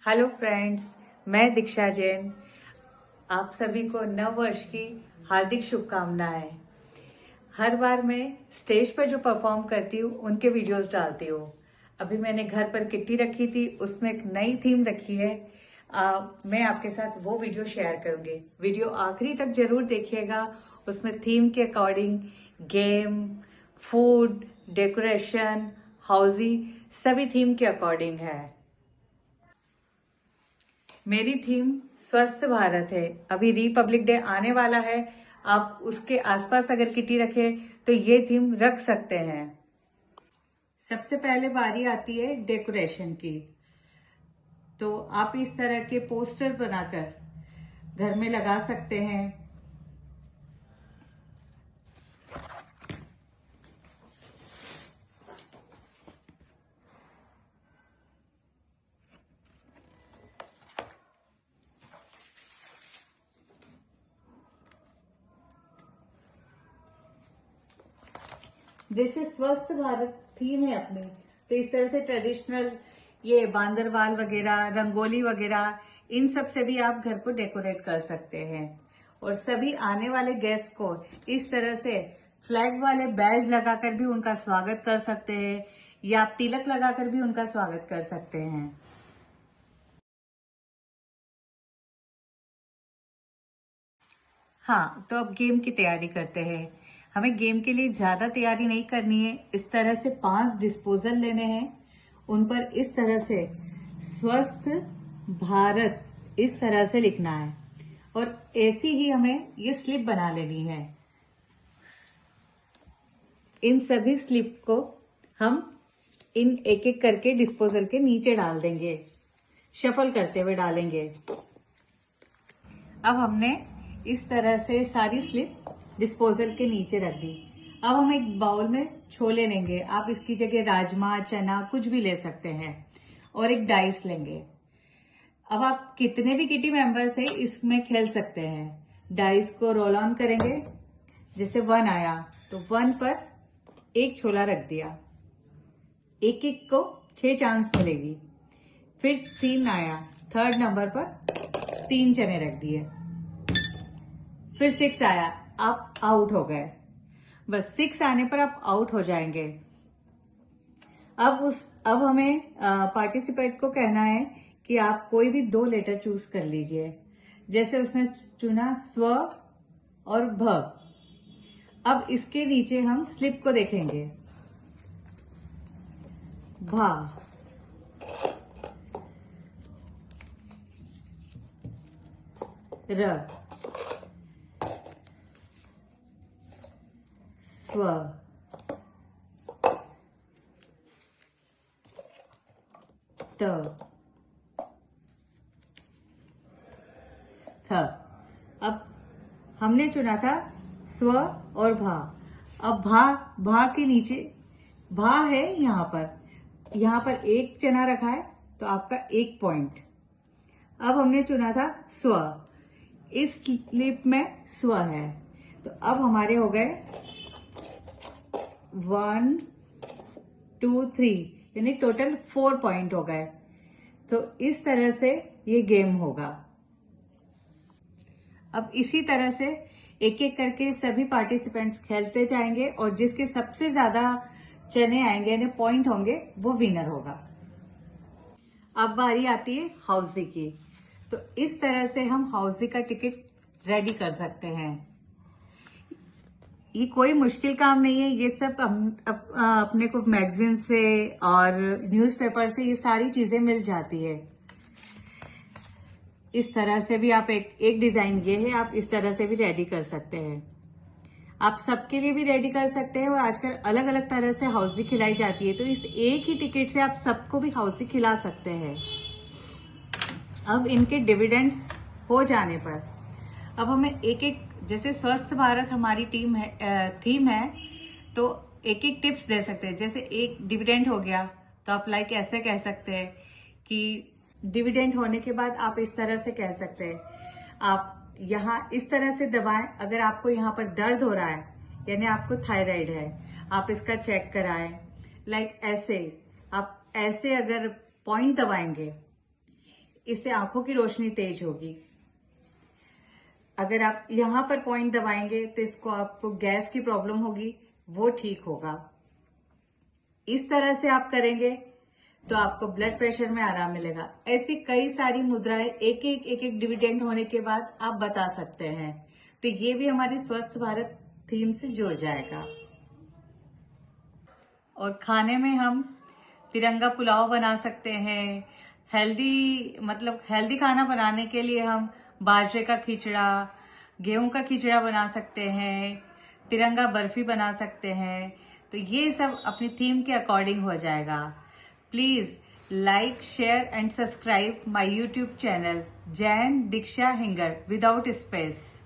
Hello friends, मैं दीक्षा जैन। आप सभी को नव वर्ष की हार्दिक शुभकामनाएं। हर बार मैं स्टेज पर जो परफॉर्म करती हूँ उनके वीडियोस डालती हूँ। अभी मैंने घर पर किट्टी रखी थी, उसमें एक नई थीम रखी है। मैं आपके साथ वो वीडियो शेयर करूंगी। वीडियो आखिरी तक जरूर देखिएगा। उसमें थीम के अकॉर्डिंग गेम, फूड, डेकोरेशन, हाउसी सभी थीम के अकॉर्डिंग है। मेरी थीम स्वस्थ भारत है। अभी रिपब्लिक डे आने वाला है। आप उसके आसपास अगर किटी रखे तो ये थीम रख सकते हैं। सबसे पहले बारी आती है डेकोरेशन की। तो आप इस तरह के पोस्टर बनाकर घर में लगा सकते हैं। जैसे स्वस्थ भारत थीम है अपनी, तो इस तरह से ट्रेडिशनल ये बांदरवाल वगैरह, रंगोली वगैरह, इन सब से भी आप घर को डेकोरेट कर सकते हैं। और सभी आने वाले गेस्ट को इस तरह से फ्लैग वाले बैज लगाकर भी उनका स्वागत कर सकते हैं, या आप तिलक लगाकर भी उनका स्वागत कर सकते हैं। हाँ, तो अब गेम की तैयारी करते हैं। हमें गेम के लिए ज्यादा तैयारी नहीं करनी है। इस तरह से 5 डिस्पोजल लेने हैं। उन पर इस तरह से स्वस्थ भारत इस तरह से लिखना है, और ऐसी ही हमें ये स्लिप बना लेनी है। इन सभी स्लिप को हम इन एक एक करके डिस्पोजल के नीचे डाल देंगे, शफल करते हुए डालेंगे। अब हमने इस तरह से सारी स्लिप डिस्पोजल के नीचे रख दी। अब हम एक बाउल में छोले लेंगे। आप इसकी जगह राजमा, चना कुछ भी ले सकते हैं, और एक डाइस लेंगे। अब आप कितने भी किटी मेंबर्स हैं इसमें खेल सकते हैं। डाइस को रोल ऑन करेंगे। जैसे 1 आया तो 1 पर एक छोला रख दिया। एक एक को 6 चांस मिलेगी। फिर 3 आया, 3rd नंबर पर 3 चने रख दिए। फिर 6 आया, आप आउट हो गए। बस 6 आने पर आप आउट हो जाएंगे। अब हमें पार्टिसिपेंट को कहना है कि आप कोई भी 2 लेटर चूज कर लीजिए। जैसे उसने चुना स्व और भ। अब इसके नीचे हम स्लिप को देखेंगे। भा, र, स्व, त, स्थ। अब हमने चुना था स्व और भा। अब भा के नीचे भा है, यहां पर एक चना रखा है, तो आपका 1 पॉइंट। अब हमने चुना था स्व, इस स्लिप में स्व है, तो अब हमारे हो गए 1 2 3, यानी टोटल 4 पॉइंट हो गए। तो इस तरह से ये गेम होगा। अब इसी तरह से एक एक करके सभी पार्टिसिपेंट्स खेलते जाएंगे, और जिसके सबसे ज्यादा चने आएंगे यानी पॉइंट होंगे वो विनर होगा। अब बारी आती है हाउसी की। तो इस तरह से हम हाउसी का टिकट रेडी कर सकते हैं। ये कोई मुश्किल काम नहीं है। ये सब अपने को मैगजीन से और न्यूज़पेपर से ये सारी चीजें मिल जाती है। इस तरह से भी आप एक डिजाइन ये है, आप इस तरह से भी रेडी कर सकते हैं। आप सबके लिए भी रेडी कर सकते हैं, और आजकल अलग अलग तरह से हाउसी खिलाई जाती है, तो इस एक ही टिकट से आप सबको भी हाउसी खिला सकते हैं। अब इनके डिविडेंड्स हो जाने पर अब हमें एक एक, जैसे स्वस्थ भारत हमारी थीम है, तो एक एक टिप्स दे सकते हैं। जैसे एक डिविडेंड हो गया, तो आप लाइक ऐसे कह सकते हैं कि डिविडेंड होने के बाद आप इस तरह से कह सकते हैं, आप यहाँ इस तरह से दबाएं। अगर आपको यहाँ पर दर्द हो रहा है, यानी आपको थायराइड है, आप इसका चेक कराएं। लाइक ऐसे आप ऐसे अगर पॉइंट दबाएंगे, इससे आंखों की रोशनी तेज होगी। अगर आप यहां पर पॉइंट दबाएंगे तो इसको आपको गैस की प्रॉब्लम होगी, वो ठीक होगा। इस तरह से आप करेंगे तो आपको ब्लड प्रेशर में आराम मिलेगा। ऐसी कई सारी मुद्राएं एक एक डिविडेंड होने के बाद आप बता सकते हैं। तो ये भी हमारी स्वस्थ भारत थीम से जुड़ जाएगा। और खाने में हम तिरंगा पुलाव बना सकते हैं। हेल्दी खाना बनाने के लिए हम बाजरे का खिचड़ा, गेहूं का खिचड़ा बना सकते हैं, तिरंगा बर्फी बना सकते हैं। तो ये सब अपनी थीम के अकॉर्डिंग हो जाएगा। Please like, share and subscribe my YouTube channel Jain Diksha Hinger without space.